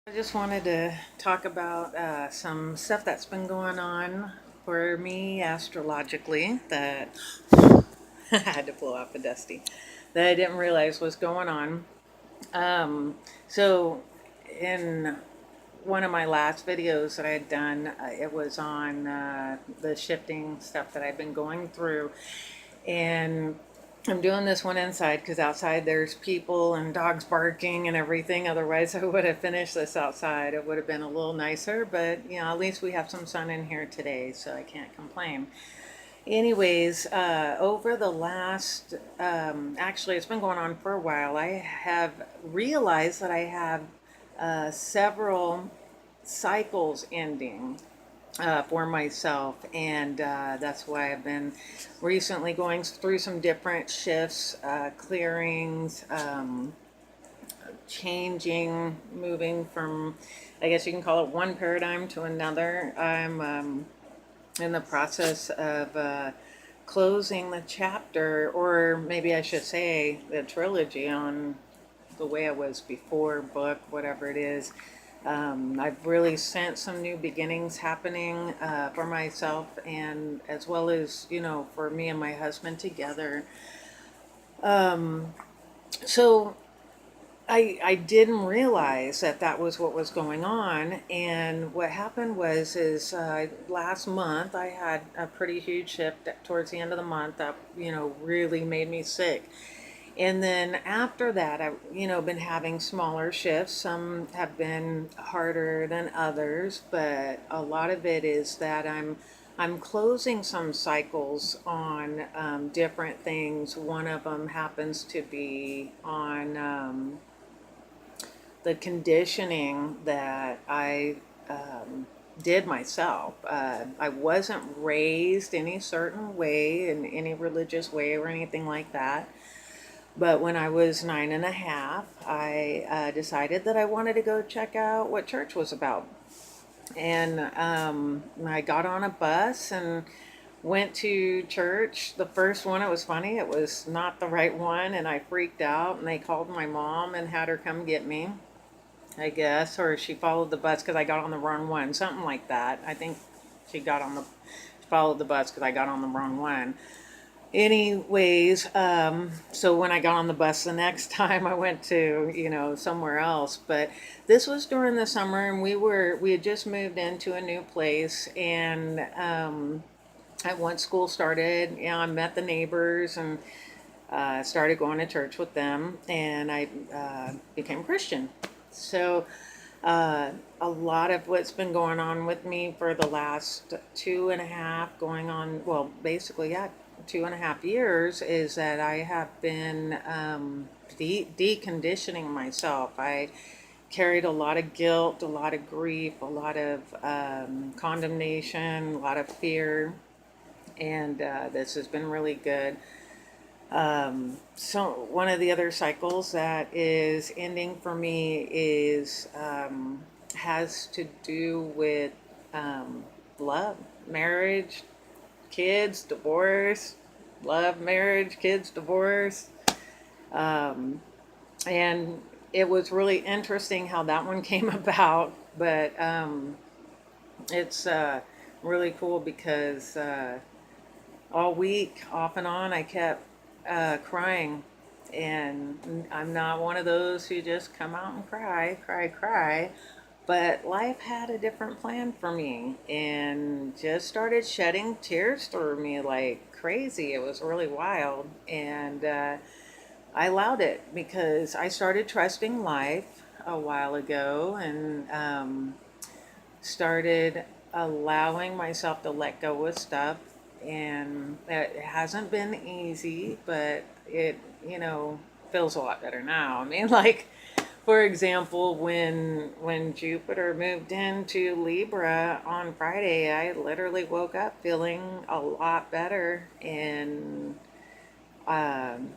I just wanted to talk about some stuff that's been going on for me astrologically that I had to pull off a dusty that I didn't realize was going on. Um, so, in one of my last videos that I had done, it was on the shifting stuff that I've been going through, and I'm doing this one inside because outside there's people and dogs barking and everything. Otherwise, I would have finished this outside. It would have been a little nicer, but at least we have some sun in here today, so I can't complain. Anyways, over the last, actually, it's been going on for a while. I have realized that I have several cycles ending for myself, and that's why I've been recently going through some different shifts, clearings, changing, moving from, I guess you can call it one paradigm to another. I'm in the process of closing the chapter, or maybe I should say the trilogy on the way I was before book, whatever it is. I've really sensed some new beginnings happening for myself, and as well as, for me and my husband together. Um, so I didn't realize that that was what was going on. And what happened is last month I had a pretty huge shift towards the end of the month that, really made me sick. And then after that, I've, been having smaller shifts. Some have been harder than others, but a lot of it is that I'm closing some cycles on different things. One of them happens to be on the conditioning that I did myself. I wasn't raised any certain way, in any religious way or anything like that. But when I was 9 and a half, I decided that I wanted to go check out what church was about. And I got on a bus and went to church. The first one, it was funny, it was not the right one, and I freaked out. And they called my mom and had her come get me, I guess, or she followed the bus because I got on the wrong one, something like that. I think she followed the bus because I got on the wrong one. Anyways, so when I got on the bus the next time, I went to, somewhere else. But this was during the summer, and we had just moved into a new place. And once school started, I met the neighbors and started going to church with them, and I became Christian. So a lot of what's been going on with me for the last 2.5, going on, well, basically, yeah, 2.5 years, is that I have been deconditioning myself. I carried a lot of guilt, a lot of grief, a lot of condemnation, a lot of fear, and this has been really good. So one of the other cycles that is ending for me is has to do with love, marriage, kids, divorce, love, marriage, kids, divorce. Um, and it was really interesting how that one came about, but it's really cool because all week, off and on, I kept crying. And I'm not one of those who just come out and cry, cry, cry. But life had a different plan for me and just started shedding tears through me like crazy. It was really wild. And I allowed it because I started trusting life a while ago, and started allowing myself to let go of stuff. And it hasn't been easy, but it, feels a lot better now. I mean, like, for example, when Jupiter moved into Libra on Friday, I literally woke up feeling a lot better. And um,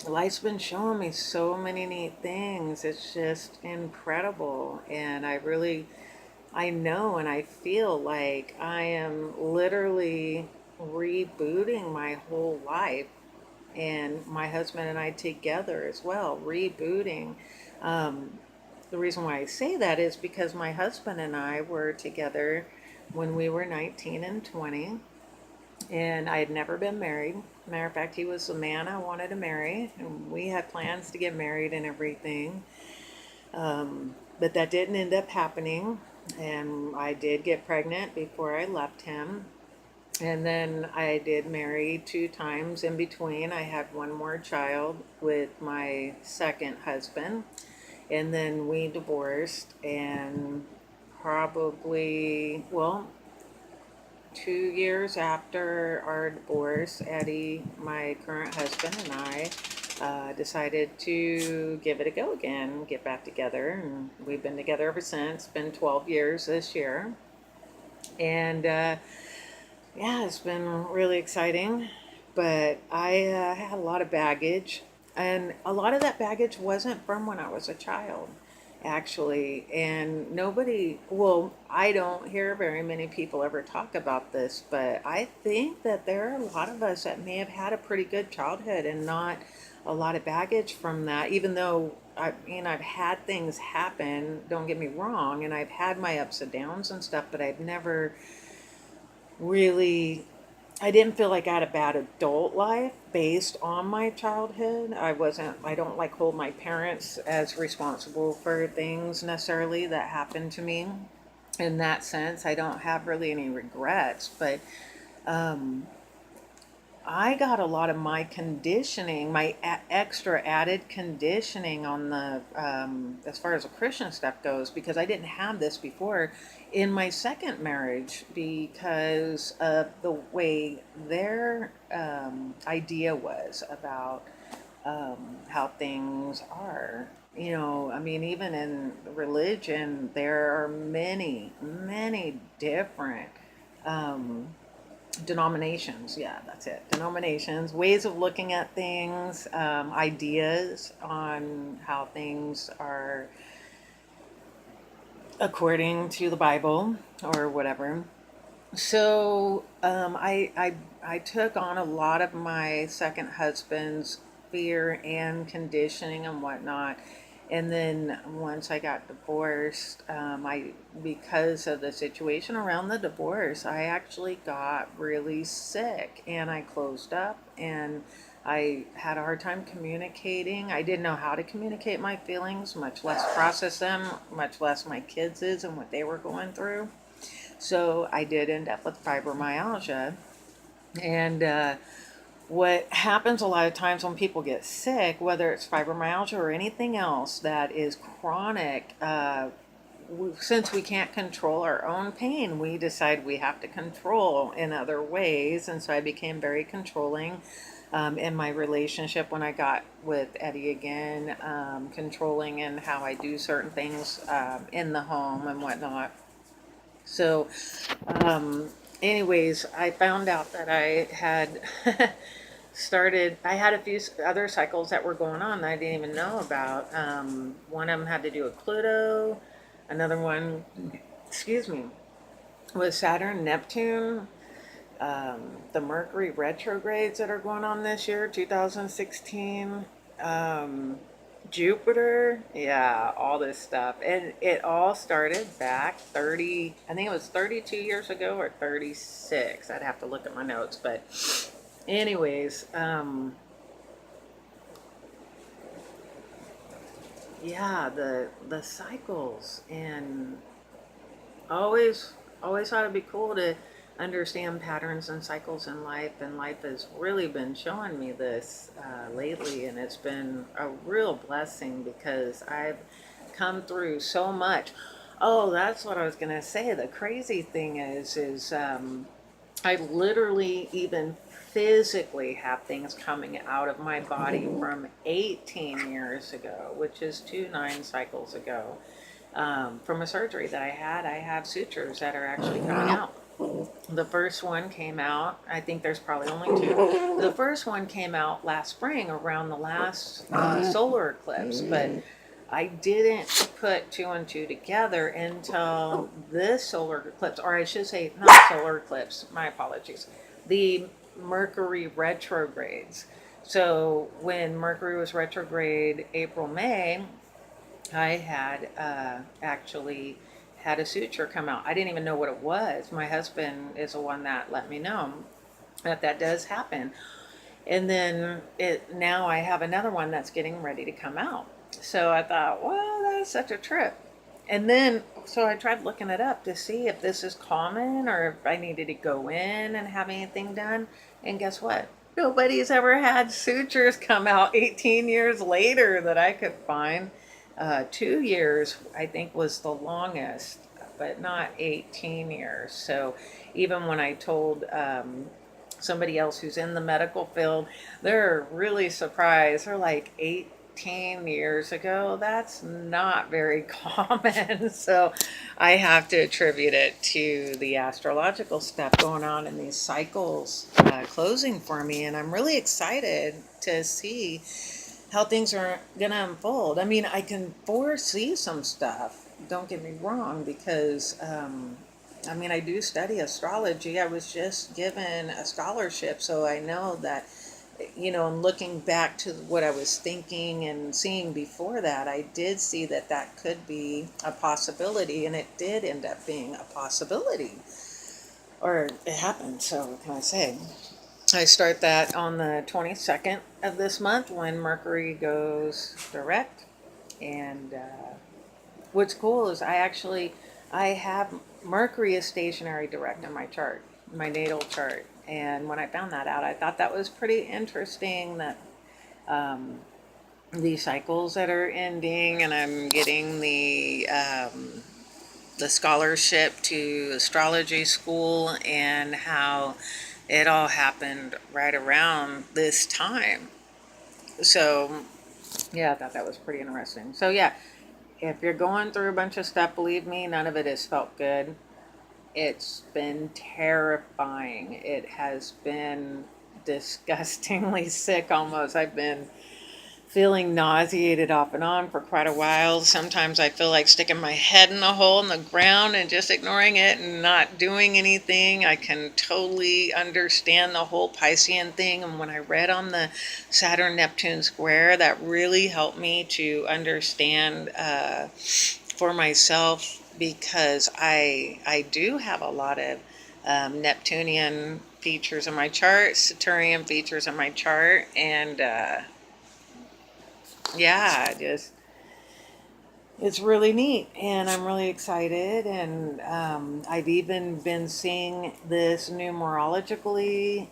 life's been showing me so many neat things. It's just incredible. And I know and I feel like I am literally rebooting my whole life, and my husband and I together as well, rebooting. Um, the reason why I say that is because my husband and I were together when we were 19 and 20, and I had never been married. Matter of fact, he was the man I wanted to marry, and we had plans to get married and everything. But that didn't end up happening, and I did get pregnant before I left him. And then I did marry two times in between. I had one more child with my second husband, and then we divorced. And probably, well, 2 years after our divorce, Eddie, my current husband, and I decided to give it a go again, get back together. And we've been together ever since. It's been 12 years this year. And yeah, it's been really exciting, but I had a lot of baggage, and a lot of that baggage wasn't from when I was a child, actually. And nobody, well, I don't hear very many people ever talk about this, but I think that there are a lot of us that may have had a pretty good childhood and not a lot of baggage from that, even though I've had things happen, don't get me wrong, and I've had my ups and downs and stuff, but I've never really, I didn't feel like I had a bad adult life based on my childhood. I don't like hold my parents as responsible for things necessarily that happened to me. In that sense, I don't have really any regrets, but um, I got a lot of my conditioning, my extra added conditioning on the, as far as the Christian stuff goes, because I didn't have this before in my second marriage because of the way their idea was about how things are. You know, I mean, even in religion, there are many, many different um, denominations. Yeah, that's it. Denominations, ways of looking at things, ideas on how things are according to the Bible or whatever. So I took on a lot of my second husband's fear and conditioning and whatnot. And then once I got divorced, I because of the situation around the divorce, I actually got really sick and I closed up and I had a hard time communicating. I didn't know how to communicate my feelings, much less process them, much less my kids' and what they were going through. So I did end up with fibromyalgia. And what happens a lot of times when people get sick, whether it's fibromyalgia or anything else that is chronic, since we can't control our own pain, we decide we have to control in other ways. And so I became very controlling in my relationship when I got with Eddie again, controlling in how I do certain things in the home and whatnot. So, um, anyways, I found out that I had I had a few other cycles that were going on that I didn't even know about. One of them had to do with Pluto, another one, excuse me, was Saturn, Neptune, the Mercury retrogrades that are going on this year, 2016. Um, Jupiter, yeah, all this stuff. And it all started back 30, I think it was 32 years ago or 36. I'd have to look at my notes. But, anyways, yeah, the cycles. And always, always thought it'd be cool to understand patterns and cycles in life. And life has really been showing me this lately. And it's been a real blessing because I've come through so much. Oh, that's what I was going to say. The crazy thing is I literally even physically have things coming out of my body from 18 years ago, which is 2 9 cycles ago. From a surgery that I had, I have sutures that are actually coming out. The first one came out, I think there's probably only two. The first one came out last spring around the last solar eclipse, but I didn't put two and two together until this solar eclipse, or I should say, not solar eclipse, my apologies, the Mercury retrogrades. So when Mercury was retrograde April, May, I had actually had a suture come out. I didn't even know what it was. My husband is the one that let me know that that does happen. And then it now I have another one that's getting ready to come out. So I thought, well, that's such a trip. And then so I tried looking it up to see if this is common or if I needed to go in and have anything done. And guess what? Nobody's ever had sutures come out 18 years later that I could find. 2 years, I think, was the longest, but not 18 years. So even when I told somebody else who's in the medical field, they're really surprised. They're like, 18 years ago? That's not very common. So I have to attribute it to the astrological stuff going on in these cycles closing for me. And I'm really excited to see how things are going to unfold. I mean, I can foresee some stuff, don't get me wrong, because I mean, I do study astrology. I was just given a scholarship, so I know that, you know, and looking back to what I was thinking and seeing before that, I did see that that could be a possibility, and it did end up being a possibility. Or it happened, so what can I say? I start that on the 22nd of this month when Mercury goes direct. And what's cool is I have Mercury is stationary direct in my chart, my natal chart. And when I found that out, I thought that was pretty interesting that um, these cycles that are ending, and I'm getting the scholarship to astrology school, and how it all happened right around this time. So yeah, I thought that was pretty interesting. So yeah, if you're going through a bunch of stuff, believe me, none of it has felt good. It's been terrifying. It has been disgustingly sick almost. I've been feeling nauseated off and on for quite a while. Sometimes I feel like sticking my head in a hole in the ground and just ignoring it and not doing anything. I can totally understand the whole Piscean thing. And when I read on the Saturn Neptune square, that really helped me to understand for myself, because I do have a lot of Neptunian features in my chart, Saturnian features in my chart, and yeah, just it's really neat, and I'm really excited. And I've even been seeing this numerologically,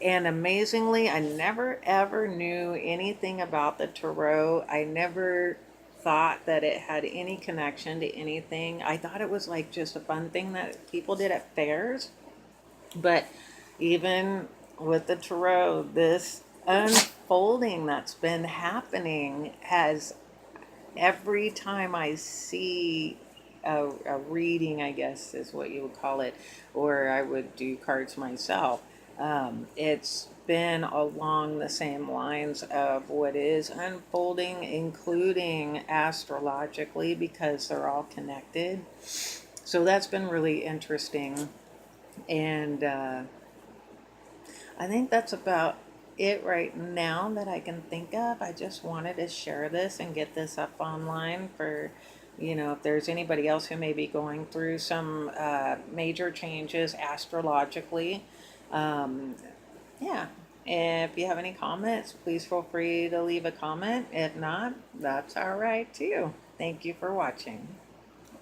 and amazingly, I never ever knew anything about the tarot. I never thought that it had any connection to anything. I thought it was like just a fun thing that people did at fairs. But even with the tarot, this unfolding that's been happening has, every time I see a reading, I guess is what you would call it, or I would do cards myself, it's been along the same lines of what is unfolding, including astrologically, because they're all connected. So that's been really interesting. And I think that's about it right now that I can think of. I just wanted to share this and get this up online for, you know, if there's anybody else who may be going through some major changes astrologically. Um, yeah. If you have any comments, please feel free to leave a comment. If not, that's all right too. Thank you for watching.